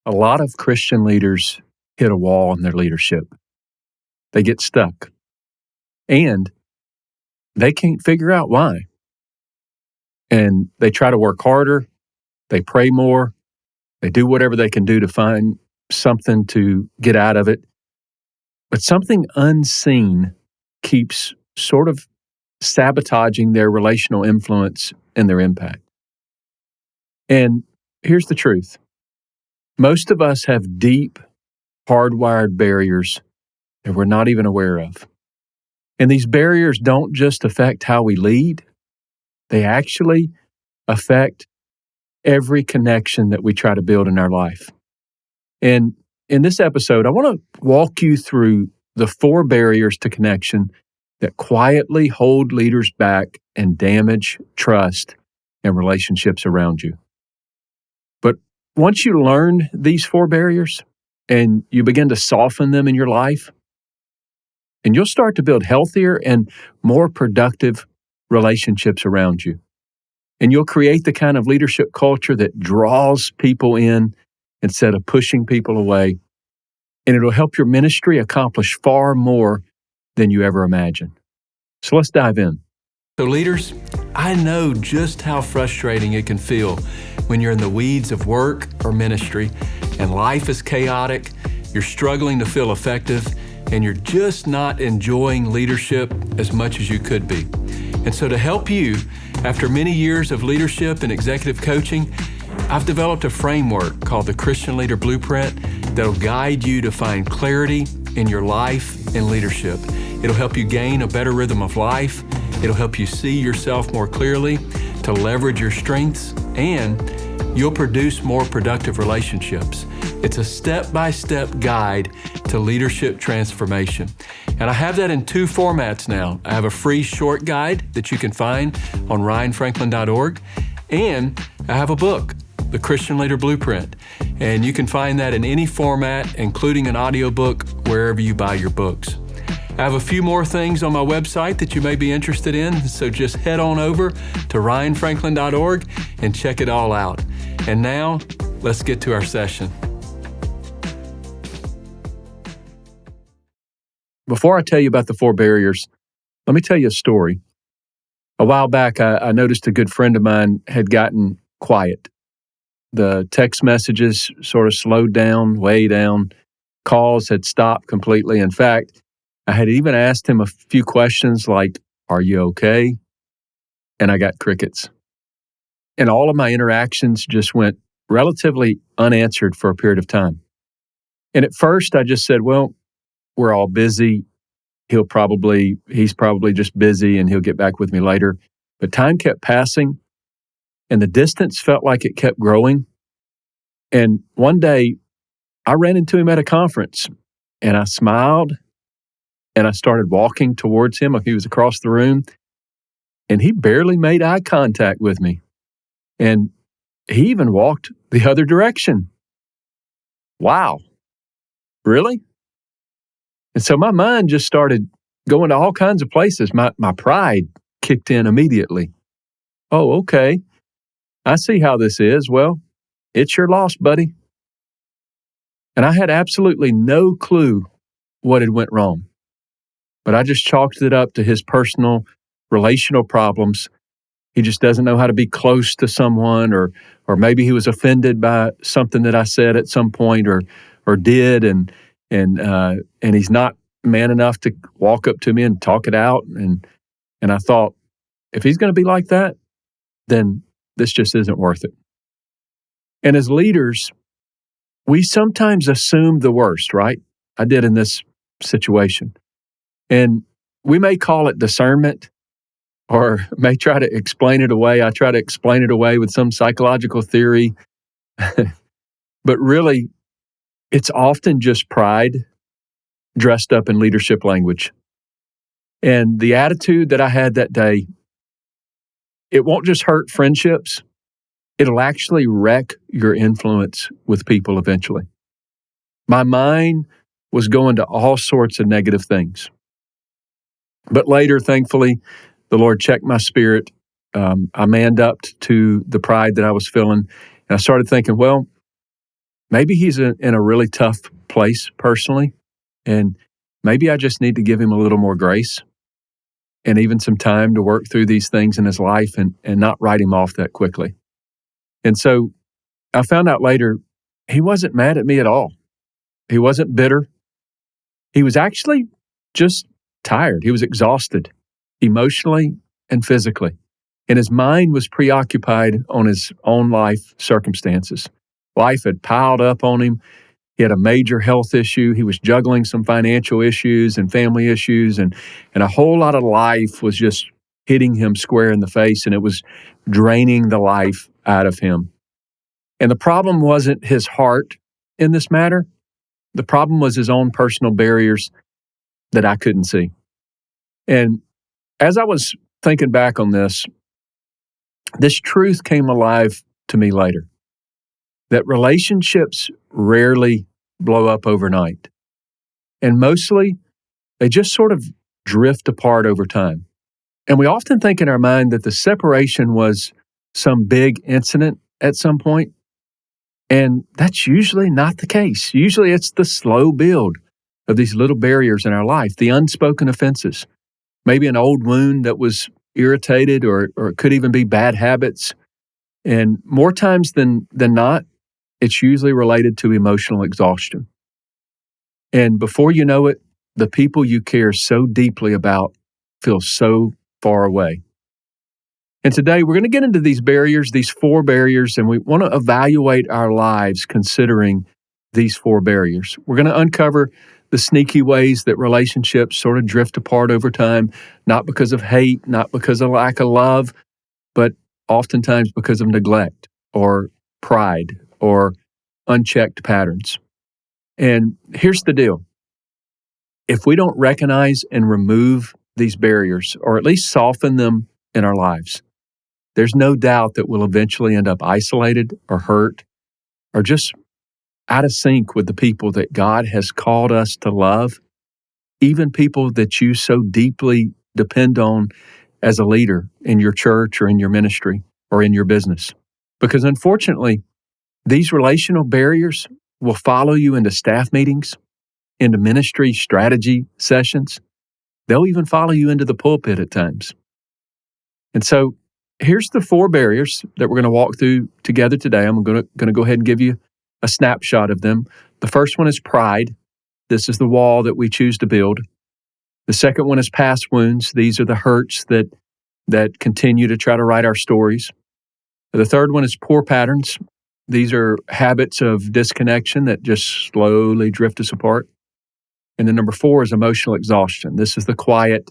A lot of Christian leaders hit a wall in their leadership. They get stuck. And they can't figure out why. And they try to work harder. They pray more. They do whatever they can do to find something to get out of it. But something unseen keeps sort of sabotaging their relational influence and their impact. And here's the truth. Most of us have deep, hardwired barriers that we're not even aware of. And these barriers don't just affect how we lead, they actually affect every connection that we try to build in our life. And in this episode, I want to walk you through the 4 barriers to connection that quietly hold leaders back and damage trust and relationships around you. But once you learn these 4 barriers and you begin to soften them in your life, and you'll start to build healthier and more productive relationships around you. And you'll create the kind of leadership culture that draws people in instead of pushing people away. And it'll help your ministry accomplish far more than you ever imagined. So let's dive in. So leaders, I know just how frustrating it can feel when you're in the weeds of work or ministry and life is chaotic, you're struggling to feel effective, and you're just not enjoying leadership as much as you could be. And so to help you, after many years of leadership and executive coaching, I've developed a framework called the Christian Leader Blueprint that'll guide you to find clarity in your life and leadership. It'll help you gain a better rhythm of life. It'll help you see yourself more clearly, to leverage your strengths, and you'll produce more productive relationships. It's a step-by-step guide to leadership transformation. And I have that in 2 formats now. I have a free short guide that you can find on ryanfranklin.org, and I have a book, The Christian Leader Blueprint. And you can find that in any format, including an audiobook, wherever you buy your books. I have a few more things on my website that you may be interested in, so just head on over to ryanfranklin.org and check it all out. And now, let's get to our session. Before I tell you about the 4 barriers, let me tell you a story. A while back, I noticed a good friend of mine had gotten quiet. The text messages sort of slowed down, way down. Calls had stopped completely. In fact, I had even asked him a few questions like, "Are you okay?" And I got crickets. And all of my interactions just went relatively unanswered for a period of time. And at first, I just said, well, we're all busy. He's probably just busy and he'll get back with me later. But time kept passing and the distance felt like it kept growing. And one day I ran into him at a conference and I smiled and I started walking towards him. He was across the room and he barely made eye contact with me. And he even walked the other direction. Wow. Really? And so my mind just started going to all kinds of places. My pride kicked in immediately. Oh, okay. I see how this is. Well, it's your loss, buddy. And I had absolutely no clue what had went wrong. But I just chalked it up to his personal relational problems. He just doesn't know how to be close to someone, or maybe he was offended by something that I said at some point or did, and he's not man enough to walk up to me and talk it out. And I thought, if he's going to be like that, then this just isn't worth it. And as leaders, we sometimes assume the worst, right? I did in this situation. And we may call it discernment or may try to explain it away. I try to explain it away with some psychological theory. But really, it's often just pride dressed up in leadership language. And the attitude that I had that day, it won't just hurt friendships, it'll actually wreck your influence with people eventually. My mind was going to all sorts of negative things. But later, thankfully, the Lord checked my spirit. I manned up to the pride that I was feeling. And I started thinking, well, maybe he's in a really tough place personally, and maybe I just need to give him a little more grace and even some time to work through these things in his life and not write him off that quickly. And so I found out later, he wasn't mad at me at all. He wasn't bitter. He was actually just tired. He was exhausted emotionally and physically. And his mind was preoccupied on his own life circumstances. Life had piled up on him. He had a major health issue. He was juggling some financial issues and family issues, and a whole lot of life was just hitting him square in the face, and it was draining the life out of him. And the problem wasn't his heart in this matter. The problem was his own personal barriers that I couldn't see. And as I was thinking back on this truth came alive to me later, that relationships rarely blow up overnight. And mostly, they just sort of drift apart over time. And we often think in our mind that the separation was some big incident at some point. And that's usually not the case. Usually it's the slow build of these little barriers in our life, the unspoken offenses, maybe an old wound that was irritated, or it could even be bad habits. And more times than not, it's usually related to emotional exhaustion. And before you know it, the people you care so deeply about feel so far away. And today we're going to get into these barriers, these 4 barriers, and we want to evaluate our lives considering these 4 barriers. We're going to uncover the sneaky ways that relationships sort of drift apart over time, not because of hate, not because of lack of love, but oftentimes because of neglect or pride or unchecked patterns. And here's the deal. If we don't recognize and remove these barriers, or at least soften them in our lives, there's no doubt that we'll eventually end up isolated or hurt or just out of sync with the people that God has called us to love, even people that you so deeply depend on as a leader in your church or in your ministry or in your business. Because unfortunately, these relational barriers will follow you into staff meetings, into ministry strategy sessions. They'll even follow you into the pulpit at times. And so here's the 4 barriers that we're going to walk through together today. I'm going to go ahead and give you a snapshot of them. The first one is pride. This is the wall that we choose to build. The second one is past wounds. These are the hurts that continue to try to write our stories. The third one is poor patterns. These are habits of disconnection that just slowly drift us apart. And then number 4 is emotional exhaustion. This is the quiet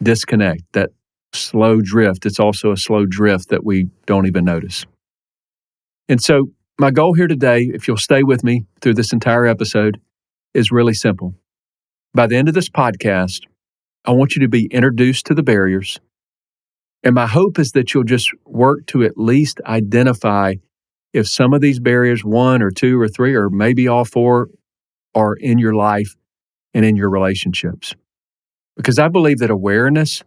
disconnect, that slow drift. It's also a slow drift that we don't even notice. And so my goal here today, if you'll stay with me through this entire episode, is really simple. By the end of this podcast, I want you to be introduced to the barriers. And my hope is that you'll just work to at least identify if some of these barriers, 1 or 2 or 3, or maybe all 4, are in your life and in your relationships. Because I believe that awareness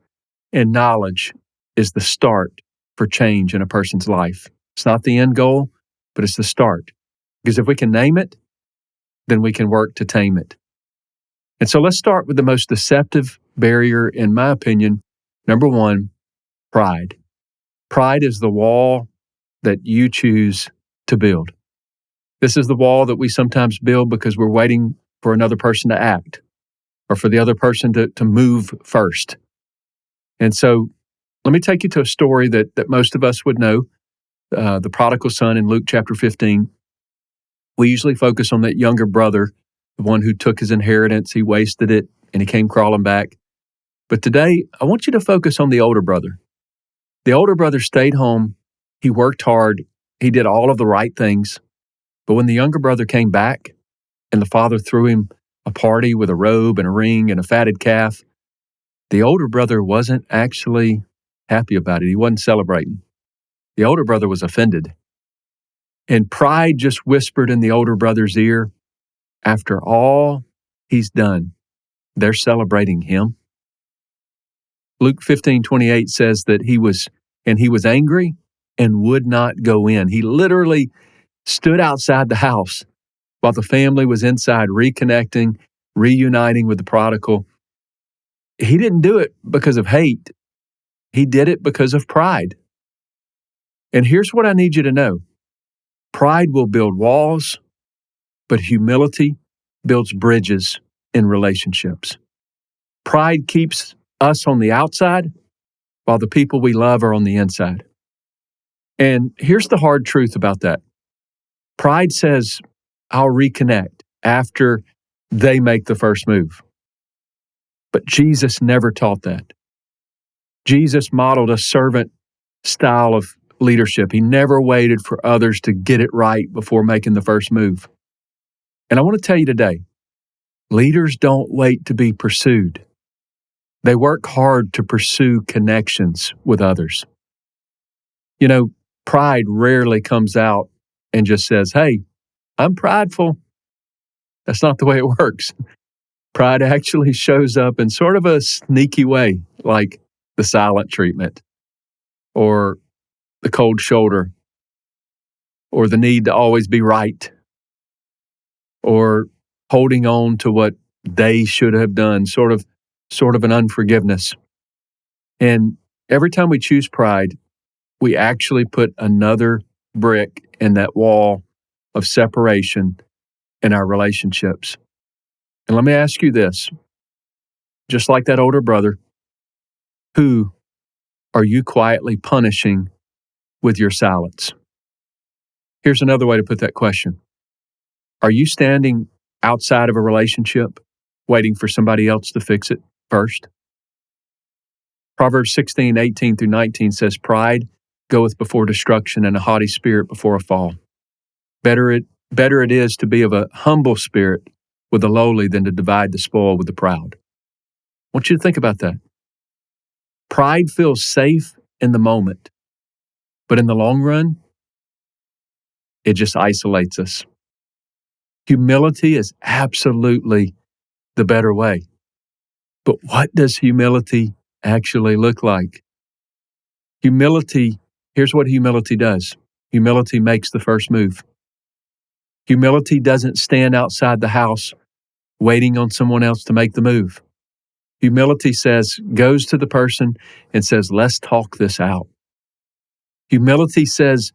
and knowledge is the start for change in a person's life. It's not the end goal, but it's the start. Because if we can name it, then we can work to tame it. And so let's start with the most deceptive barrier, in my opinion. Number 1, pride. Pride is the wall that you choose to build. This is the wall that we sometimes build because we're waiting for another person to act or for the other person to move first. And so let me take you to a story that most of us would know, the prodigal son in Luke chapter 15. We usually focus on that younger brother, the one who took his inheritance, he wasted it, and he came crawling back. But today, I want you to focus on the older brother. The older brother stayed home, he worked hard, he did all of the right things. But when the younger brother came back and the father threw him a party with a robe and a ring and a fatted calf, the older brother wasn't actually happy about it. He wasn't celebrating. The older brother was offended. And pride just whispered in the older brother's ear, after all he's done, they're celebrating him. Luke 15:28 says that he was angry and would not go in. He literally stood outside the house while the family was inside reconnecting, reuniting with the prodigal, he didn't do it because of hate. He did it because of pride. And here's what I need you to know. Pride will build walls, but humility builds bridges in relationships. Pride keeps us on the outside, while the people we love are on the inside. And here's the hard truth about that. Pride says, I'll reconnect after they make the first move. But Jesus never taught that. Jesus modeled a servant style of leadership. He never waited for others to get it right before making the first move. And I want to tell you today, leaders don't wait to be pursued. They work hard to pursue connections with others. You know, pride rarely comes out and just says, hey, I'm prideful. That's not the way it works. Pride actually shows up in sort of a sneaky way, like the silent treatment, or the cold shoulder, or the need to always be right, or holding on to what they should have done, sort of an unforgiveness. And every time we choose pride, we actually put another brick in that wall of separation in our relationships. And let me ask you this, just like that older brother, who are you quietly punishing with your silence? Here's another way to put that question. Are you standing outside of a relationship, waiting for somebody else to fix it first? Proverbs 16:18-19 says, pride goeth before destruction, and a haughty spirit before a fall. Better it is to be of a humble spirit with the lowly than to divide the spoil with the proud. I want you to think about that. Pride feels safe in the moment, but in the long run, it just isolates us. Humility is absolutely the better way. But what does humility actually look like? Humility, here's what humility does. Humility makes the first move. Humility doesn't stand outside the house waiting on someone else to make the move. Humility goes to the person and says, let's talk this out. Humility says,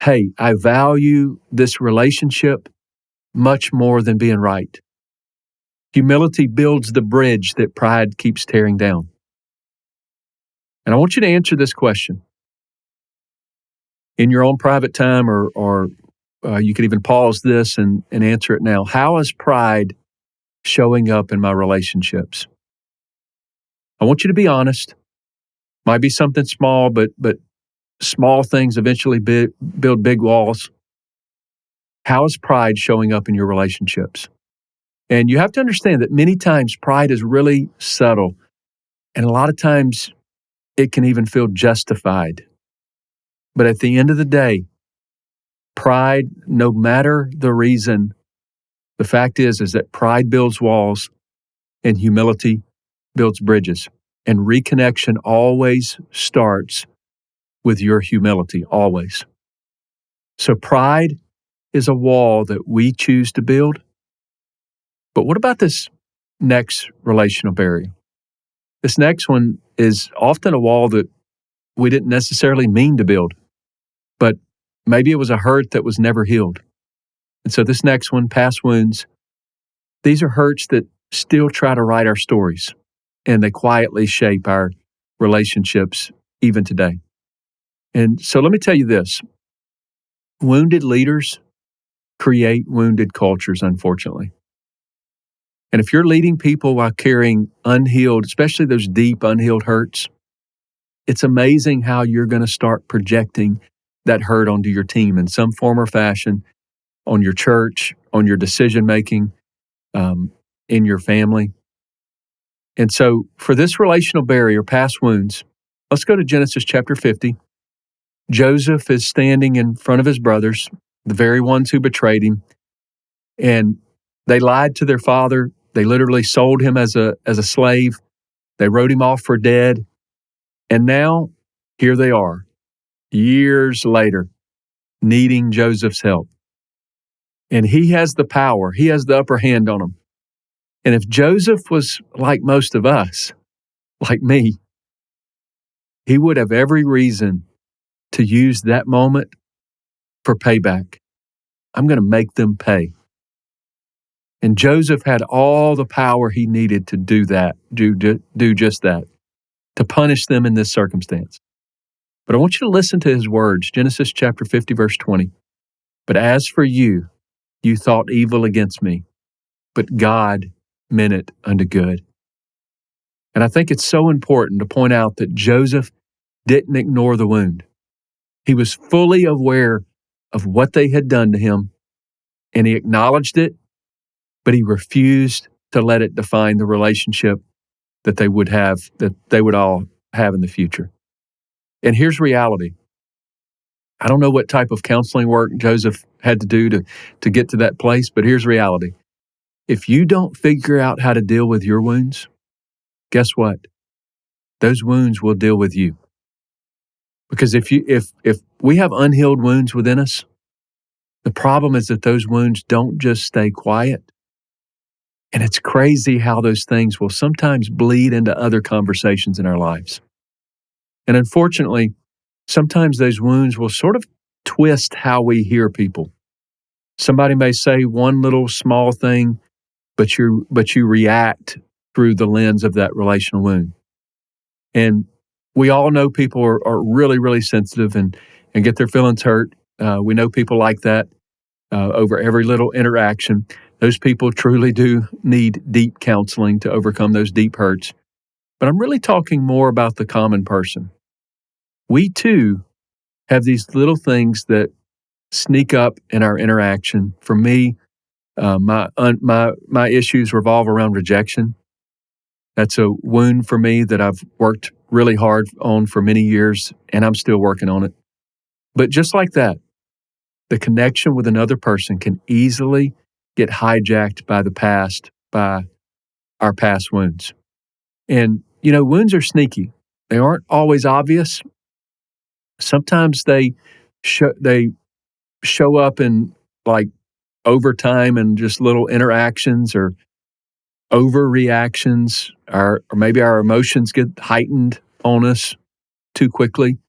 hey, I value this relationship much more than being right. Humility builds the bridge that pride keeps tearing down. And I want you to answer this question in your own private time, or you could even pause this and answer it now. How is pride showing up in my relationships? I want you to be honest. Might be something small, but small things eventually build big walls. How is pride showing up in your relationships? And you have to understand that many times pride is really subtle, and a lot of times it can even feel justified. But at the end of the day, pride, no matter the reason, the fact is that pride builds walls and humility builds bridges. And reconnection always starts with your humility, always. So pride is a wall that we choose to build. But what about this next relational barrier? This next one is often a wall that we didn't necessarily mean to build, but maybe it was a hurt that was never healed. And so this next one, past wounds, these are hurts that still try to write our stories, and they quietly shape our relationships even today. And so let me tell you this. Wounded leaders create wounded cultures, unfortunately. And if you're leading people while carrying unhealed, especially those deep unhealed hurts, it's amazing how you're going to start projecting that hurt onto your team in some form or fashion, on your church, on your decision-making, in your family. And so for this relational barrier, past wounds, let's go to Genesis chapter 50. Joseph is standing in front of his brothers, the very ones who betrayed him, and they lied to their father. They literally sold him as a slave. They wrote him off for dead. And now, here they are, years later, needing Joseph's help. And he has the power. He has the upper hand on them. And if Joseph was like most of us, like me, he would have every reason to use that moment for payback. I'm going to make them pay. And Joseph had all the power he needed to do that, do just that, to punish them in this circumstance. But I want you to listen to his words, Genesis chapter 50, verse 20. But as for you, you thought evil against me, but God meant it unto good. And I think it's so important to point out that Joseph didn't ignore the wound. He was fully aware of what they had done to him, and he acknowledged it, but he refused to let it define the relationship that they would all have in the future. And here's reality. I don't know what type of counseling work Joseph had to do to get to that place, but here's reality. If you don't figure out how to deal with your wounds, guess what? Those wounds will deal with you. Because if we have unhealed wounds within us, the problem is that those wounds don't just stay quiet. And it's crazy how those things will sometimes bleed into other conversations in our lives. And unfortunately, sometimes those wounds will sort of twist how we hear people. Somebody may say one little small thing, but you react through the lens of that relational wound. And we all know people are really, really sensitive and get their feelings hurt. We know people like that over every little interaction. Those people truly do need deep counseling to overcome those deep hurts. But I'm really talking more about the common person. We too have these little things that sneak up in our interaction. For me, my issues revolve around rejection. That's a wound for me that I've worked really hard on for many years, and I'm still working on it. But just like that, the connection with another person can easily get hijacked by the past, by our past wounds. And, wounds are sneaky. They aren't always obvious. Sometimes they show up in like over time and just little interactions or overreactions, or maybe our emotions get heightened on us too quickly,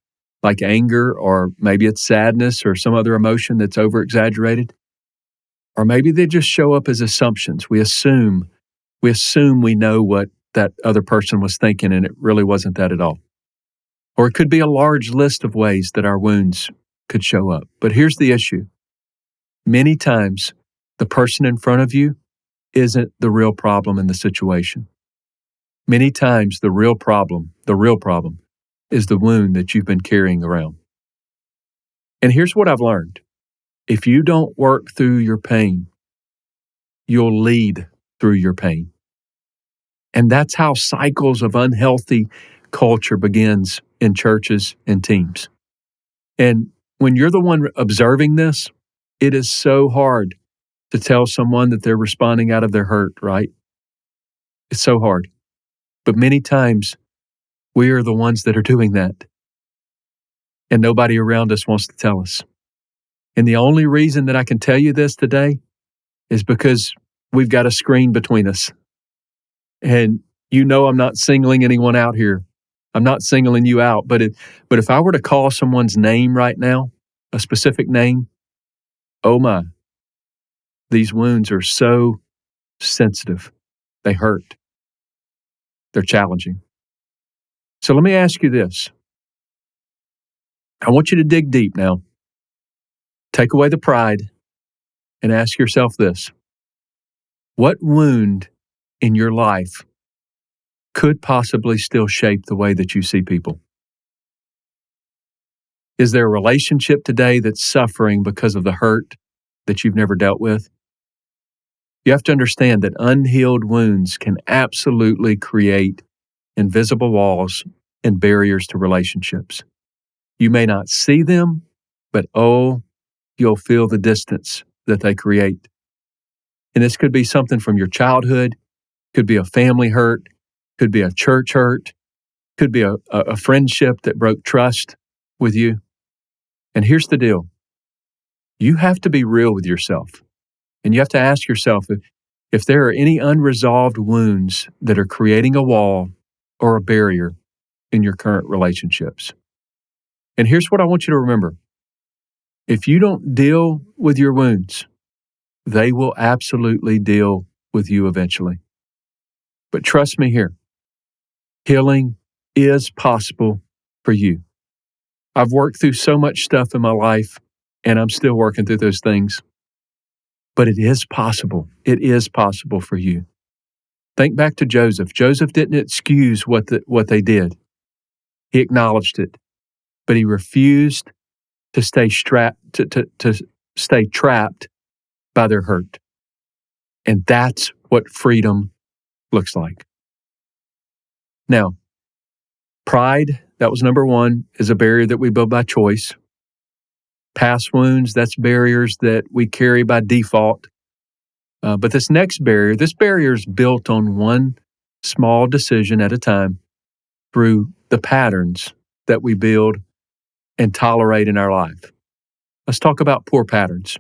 like anger, or maybe it's sadness or some other emotion that's over exaggerated. Or maybe they just show up as assumptions. We assume we know what that other person was thinking, and it really wasn't that at all. Or it could be a large list of ways that our wounds could show up. But here's the issue. Many times, the person in front of you isn't the real problem in the situation. Many times, the real problem is the wound that you've been carrying around. And here's what I've learned. If you don't work through your pain, you'll lead through your pain. And that's how cycles of unhealthy culture begins in churches and teams. And when you're the one observing this, it is so hard to tell someone that they're responding out of their hurt, right? It's so hard. But many times, we are the ones that are doing that. And nobody around us wants to tell us. And the only reason that I can tell you this today is because we've got a screen between us. And I'm not singling anyone out here. I'm not singling you out. But if I were to call someone's name right now, a specific name, oh my, these wounds are so sensitive. They hurt. They're challenging. So let me ask you this. I want you to dig deep now. Take away the pride and ask yourself this. What wound in your life could possibly still shape the way that you see people? Is there a relationship today that's suffering because of the hurt that you've never dealt with? You have to understand that unhealed wounds can absolutely create invisible walls and barriers to relationships. You may not see them, but you'll feel the distance that they create. And this could be something from your childhood, could be a family hurt, could be a church hurt, could be a friendship that broke trust with you. And here's the deal. You have to be real with yourself. And you have to ask yourself if there are any unresolved wounds that are creating a wall or a barrier in your current relationships. And here's what I want you to remember. If you don't deal with your wounds, they will absolutely deal with you eventually. But trust me here, healing is possible for you. I've worked through so much stuff in my life, and I'm still working through those things. But it is possible. It is possible for you. Think back to Joseph. Joseph didn't excuse what they did. He acknowledged it, but he refused to stay stay trapped by their hurt. And that's what freedom looks like. Now, pride, that was number one, is a barrier that we build by choice. Past wounds, that's barriers that we carry by default. But this next barrier, is built on one small decision at a time through the patterns that we build and tolerate in our life. Let's talk about poor patterns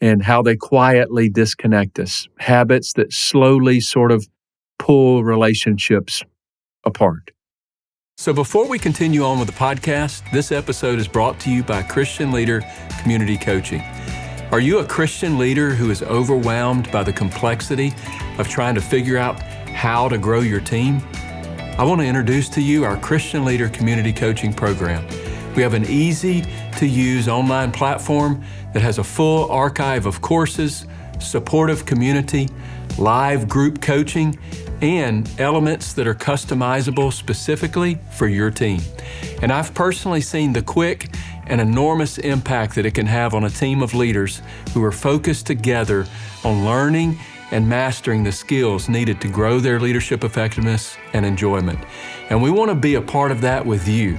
and how they quietly disconnect us, habits that slowly sort of pull relationships apart. So before we continue on with the podcast, this episode is brought to you by Christian Leader Community Coaching. Are you a Christian leader who is overwhelmed by the complexity of trying to figure out how to grow your team? I want to introduce to you our Christian Leader Community Coaching program. We have an easy-to-use online platform that has a full archive of courses, supportive community, live group coaching, and elements that are customizable specifically for your team. And I've personally seen the quick and enormous impact that it can have on a team of leaders who are focused together on learning and mastering the skills needed to grow their leadership effectiveness and enjoyment. And we want to be a part of that with you.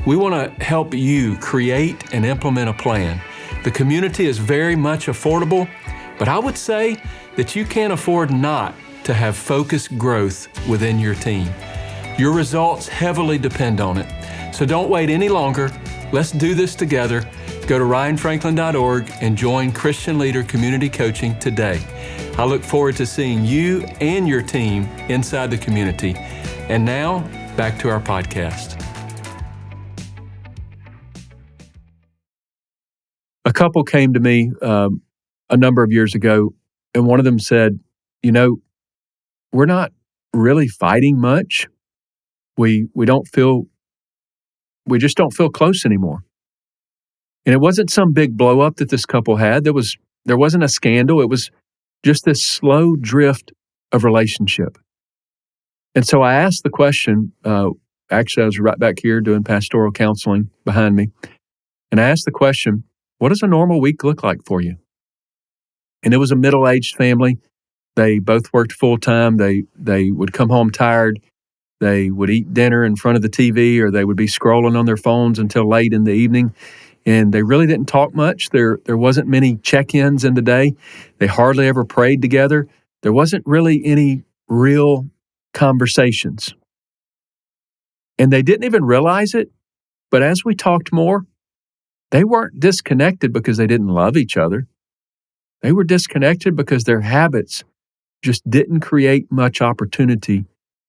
We want to help you create and implement a plan. The community is very much affordable, but I would say that you can't afford not to have focused growth within your team. Your results heavily depend on it. So don't wait any longer. Let's do this together. Go to ryanfranklin.org and join Christian Leader Community Coaching today. I look forward to seeing you and your team inside the community. And now, back to our podcast. A couple came to me a number of years ago, and one of them said, we're not really fighting much. We just don't feel close anymore. And it wasn't some big blow up that this couple had. There wasn't a scandal. It was just this slow drift of relationship. And so I asked the question, actually I was right back here doing pastoral counseling behind me. And I asked the question, what does a normal week look like for you? And it was a middle-aged family. They both worked full-time. They would come home tired. They would eat dinner in front of the TV, or they would be scrolling on their phones until late in the evening. And they really didn't talk much. There wasn't many check-ins in the day. They hardly ever prayed together. There wasn't really any real conversations. And they didn't even realize it, but as we talked more, they weren't disconnected because they didn't love each other. They were disconnected because their habits just didn't create much opportunity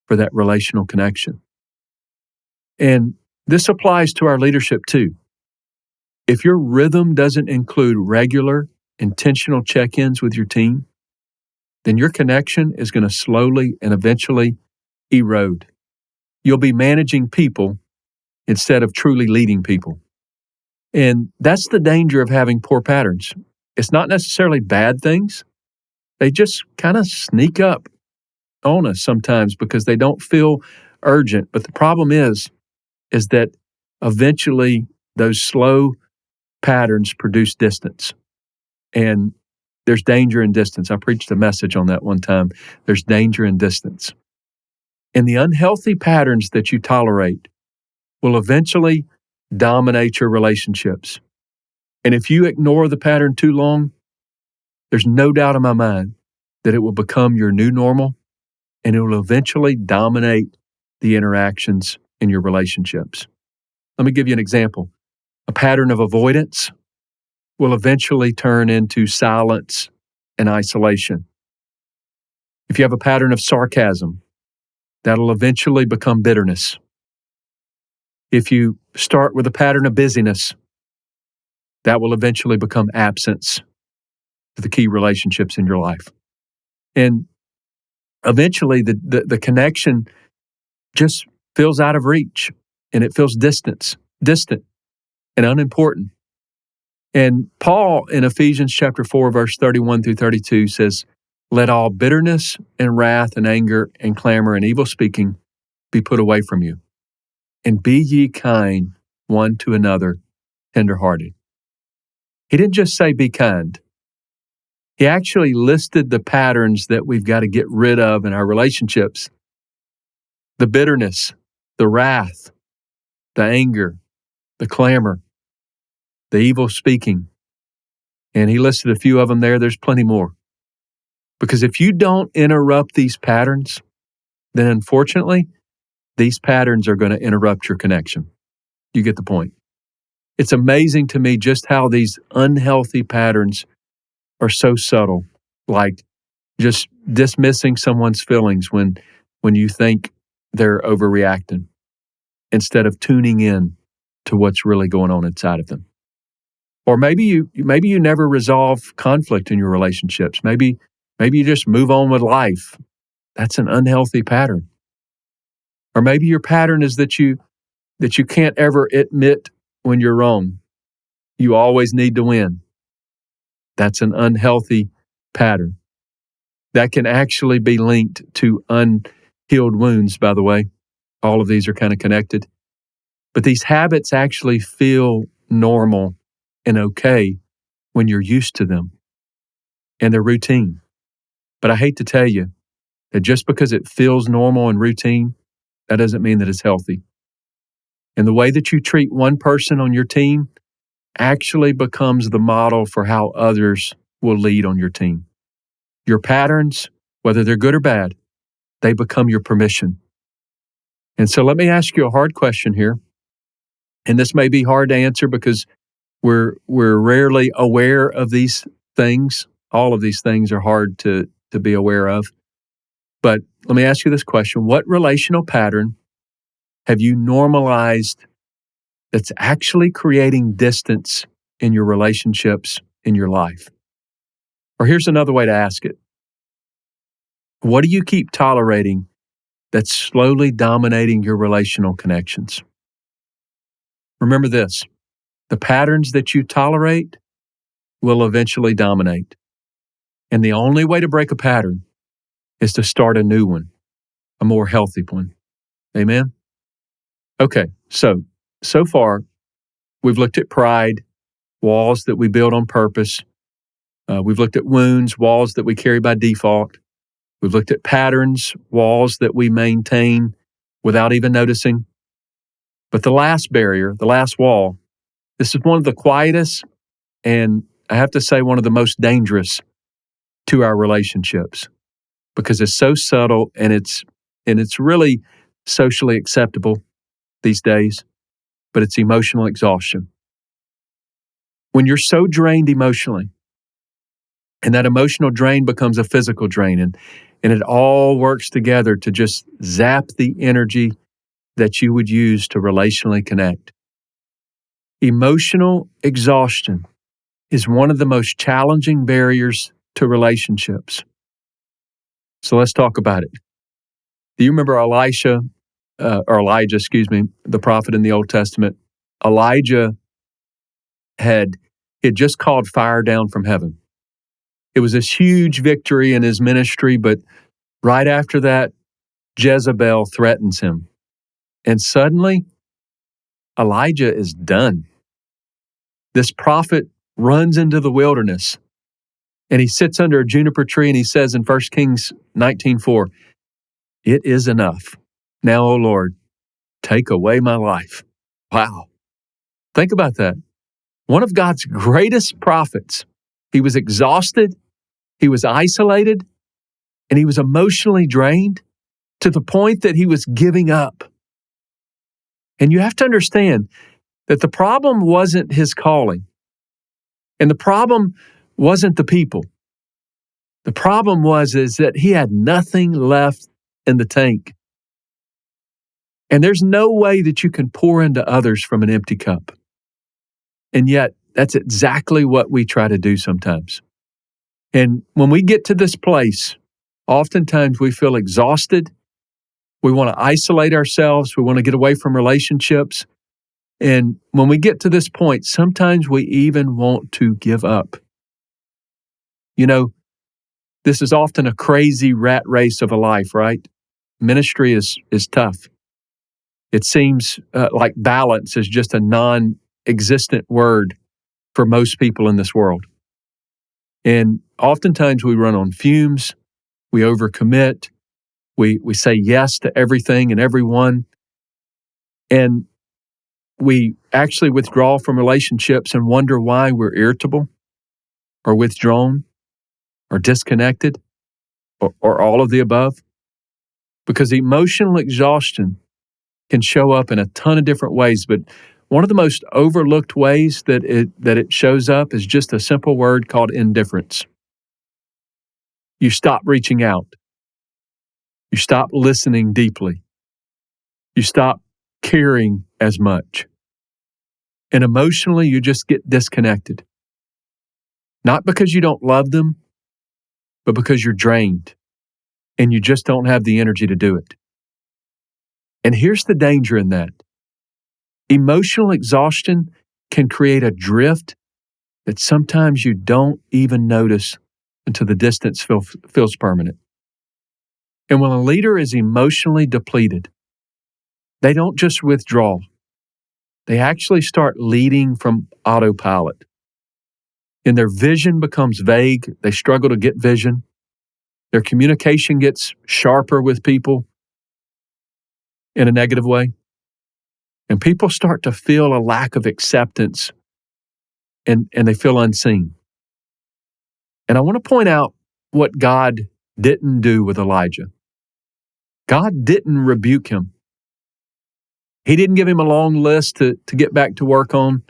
for that relational connection. And this applies to our leadership too. If your rhythm doesn't include regular, intentional check-ins with your team, then your connection is going to slowly and eventually erode. You'll be managing people instead of truly leading people. And that's the danger of having poor patterns. It's not necessarily bad things. They just kind of sneak up on us sometimes because they don't feel urgent. But the problem is that eventually those slow patterns produce distance. And there's danger in distance. I preached a message on that one time. There's danger in distance. And the unhealthy patterns that you tolerate will eventually dominate your relationships. And if you ignore the pattern too long, there's no doubt in my mind that it will become your new normal, and it will eventually dominate the interactions in your relationships. Let me give you an example. A pattern of avoidance will eventually turn into silence and isolation. If you have a pattern of sarcasm, that'll eventually become bitterness. If you start with a pattern of busyness, that will eventually become absence to the key relationships in your life. And eventually the connection just feels out of reach, and it feels distant and unimportant. And Paul in Ephesians chapter 4, verse 31 through 32 says, "Let all bitterness and wrath and anger and clamor and evil speaking be put away from you. And be ye kind one to another, tenderhearted." He didn't just say be kind. He actually listed the patterns that we've got to get rid of in our relationships. The bitterness, the wrath, the anger, the clamor, the evil speaking. And he listed a few of them there. There's plenty more. Because if you don't interrupt these patterns, then unfortunately, these patterns are going to interrupt your connection. You get the point. It's amazing to me just how these unhealthy patterns are so subtle, like just dismissing someone's feelings when you think they're overreacting, instead of tuning in to what's really going on inside of them. Or maybe you never resolve conflict in your relationships. Maybe you just move on with life. That's an unhealthy pattern. Or maybe your pattern is that you can't ever admit when you're wrong. You always need to win. That's an unhealthy pattern. That can actually be linked to unhealed wounds, by the way. All of these are kind of connected. But these habits actually feel normal and okay when you're used to them and they're routine. But I hate to tell you that just because it feels normal and routine, that doesn't mean that it's healthy. And the way that you treat one person on your team actually becomes the model for how others will lead on your team. Your patterns, whether they're good or bad, they become your permission. And so let me ask you a hard question here. And this may be hard to answer because we're rarely aware of these things. All of these things are hard to be aware of. But let me ask you this question. What relational pattern have you normalized that's actually creating distance in your relationships in your life? Or here's another way to ask it. What do you keep tolerating that's slowly dominating your relational connections? Remember this, the patterns that you tolerate will eventually dominate. And the only way to break a pattern is to start a new one, a more healthy one. Amen? Okay, so far, we've looked at pride, walls that we build on purpose. We've looked at wounds, walls that we carry by default. We've looked at patterns, walls that we maintain without even noticing. But the last barrier, the last wall, this is one of the quietest and I have to say one of the most dangerous to our relationships because it's so subtle and it's really socially acceptable these days, but it's emotional exhaustion. When you're so drained emotionally, and that emotional drain becomes a physical drain, and it all works together to just zap the energy that you would use to relationally connect. Emotional exhaustion is one of the most challenging barriers to relationships. So let's talk about it. Do you remember Elijah, the prophet in the Old Testament? Elijah had just called fire down from heaven. It was this huge victory in his ministry, but right after that, Jezebel threatens him. And suddenly, Elijah is done. This prophet runs into the wilderness, and he sits under a juniper tree, and he says in 1 Kings 19:4, "It is enough. Now, O Lord, take away my life." Wow. Think about that. One of God's greatest prophets. He was exhausted, he was isolated, and he was emotionally drained to the point that he was giving up. And you have to understand that the problem wasn't his calling, and the problem wasn't the people. The problem is that he had nothing left in the tank. And there's no way that you can pour into others from an empty cup. And yet, that's exactly what we try to do sometimes. And when we get to this place, oftentimes we feel exhausted. We want to isolate ourselves. We want to get away from relationships. And when we get to this point, sometimes we even want to give up. You know, this is often a crazy rat race of a life, right? Ministry is tough. It seems like balance is just a non-existent word for most people in this world. And oftentimes we run on fumes, we overcommit, we say yes to everything and everyone, and we actually withdraw from relationships and wonder why we're irritable or withdrawn or disconnected or all of the above. Because emotional exhaustion can show up in a ton of different ways, but one of the most overlooked ways that it shows up is just a simple word called indifference. You stop reaching out. You stop listening deeply. You stop caring as much. And emotionally, you just get disconnected. Not because you don't love them, but because you're drained and you just don't have the energy to do it. And here's the danger in that. Emotional exhaustion can create a drift that sometimes you don't even notice until the distance feels permanent. And when a leader is emotionally depleted, they don't just withdraw. They actually start leading from autopilot. And their vision becomes vague. They struggle to get vision. Their communication gets sharper with people in a negative way. And people start to feel a lack of acceptance and they feel unseen. And I want to point out what God didn't do with Elijah. God didn't rebuke him. He didn't give him a long list to get back to work on.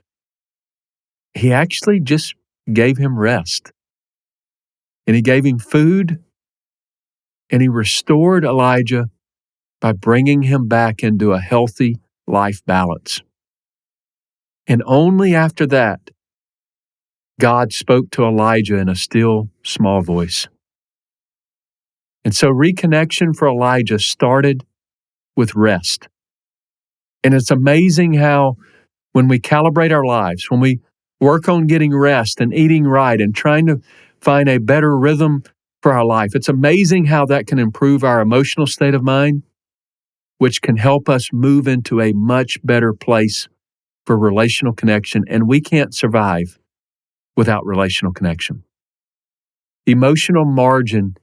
He actually just gave him rest. And he gave him food, and he restored Elijah by bringing him back into a healthy life balance. And only after that, God spoke to Elijah in a still, small voice. And so reconnection for Elijah started with rest. And it's amazing how when we calibrate our lives, when we work on getting rest and eating right and trying to find a better rhythm for our life, it's amazing how that can improve our emotional state of mind, which can help us move into a much better place for relational connection. And we can't survive without relational connection. Emotional margin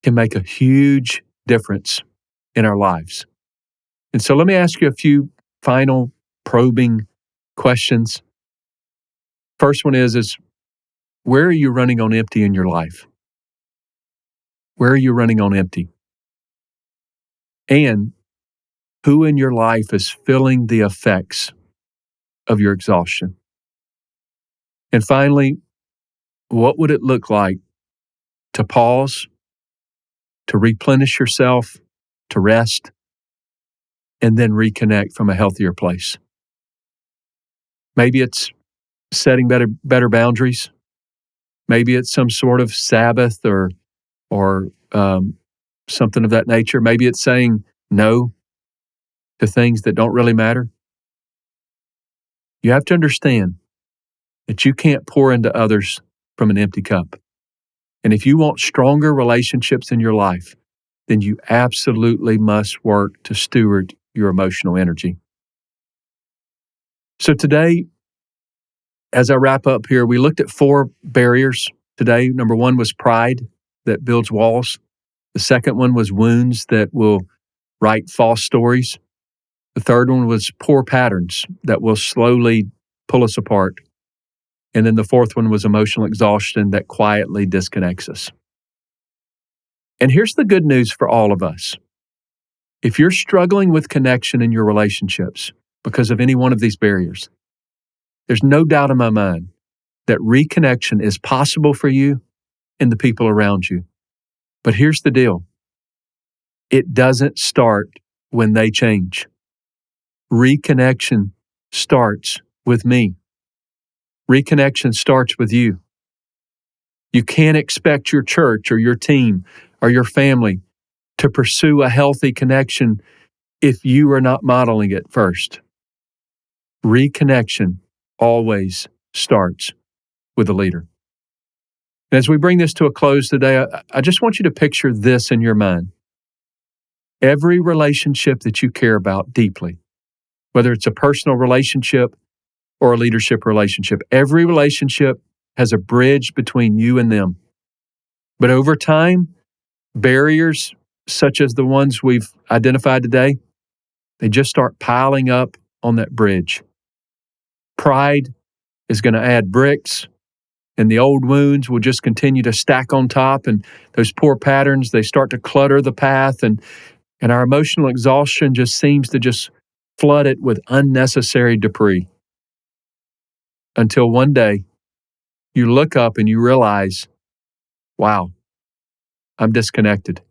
can make a huge difference in our lives. And so let me ask you a few final probing questions. First one is where are you running on empty in your life? Where are you running on empty? And who in your life is feeling the effects of your exhaustion? And finally, what would it look like to pause, to replenish yourself, to rest, and then reconnect from a healthier place? Maybe it's setting better boundaries. Maybe it's some sort of Sabbath or something of that nature. Maybe it's saying no to things that don't really matter. You have to understand that you can't pour into others from an empty cup. And if you want stronger relationships in your life, then you absolutely must work to steward your emotional energy. So today, as I wrap up here, we looked at 4 barriers today. Number 1 was pride that builds walls. The second one was wounds that will write false stories. The third one was poor patterns that will slowly pull us apart. And then the fourth one was emotional exhaustion that quietly disconnects us. And here's the good news for all of us. If you're struggling with connection in your relationships because of any one of these barriers, there's no doubt in my mind that reconnection is possible for you and the people around you But here's the deal. It doesn't start when they change. Reconnection starts with me. Reconnection starts with you. You can't expect your church or your team or your family to pursue a healthy connection if you are not modeling it first. Reconnection always starts with a leader. And as we bring this to a close today, I just want you to picture this in your mind. Every relationship that you care about deeply, whether it's a personal relationship or a leadership relationship, every relationship has a bridge between you and them. But over time, barriers such as the ones we've identified today, they just start piling up on that bridge. Pride is going to add bricks, and the old wounds will just continue to stack on top, and those poor patterns, they start to clutter the path, and our emotional exhaustion just seems to just flood it with unnecessary debris. Until one day, you look up and you realize, wow, I'm disconnected.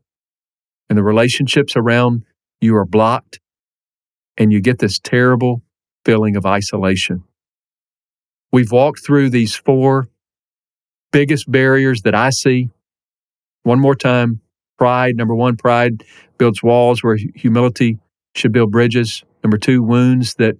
And the relationships around you are blocked, and you get this terrible feeling of isolation. We've walked through these 4 biggest barriers that I see. One more time, pride. Number 1, pride builds walls where humility should build bridges. Number 2, wounds that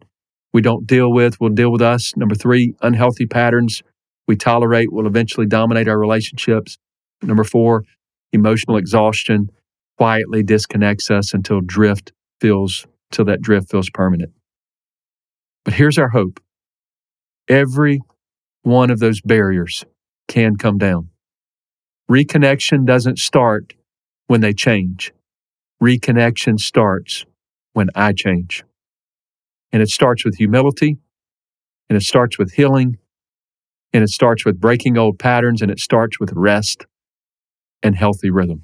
we don't deal with will deal with us. Number 3, unhealthy patterns we tolerate will eventually dominate our relationships. Number 4, emotional exhaustion quietly disconnects us until that drift feels permanent. But here's our hope. Every one of those barriers can come down. Reconnection doesn't start when they change. Reconnection starts when I change. And it starts with humility, and it starts with healing, and it starts with breaking old patterns, and it starts with rest and healthy rhythm.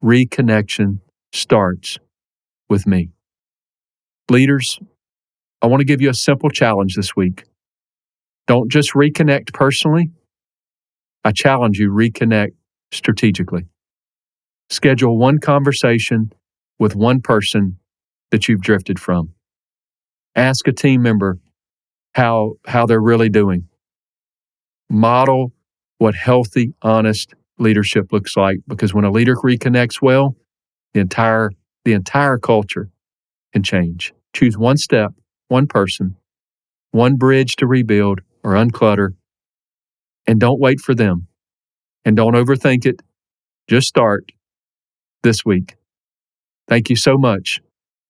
Reconnection starts with me. Leaders, I want to give you a simple challenge this week. Don't just reconnect personally. I challenge you, reconnect strategically. Schedule one conversation with one person that you've drifted from. Ask a team member how they're really doing. Model what healthy, honest leadership looks like, because when a leader reconnects well, the entire culture can change. Choose one step, one person, one bridge to rebuild or unclutter, and don't wait for them. And don't overthink it. Just start this week. Thank you so much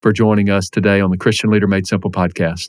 for joining us today on the Christian Leader Made Simple podcast.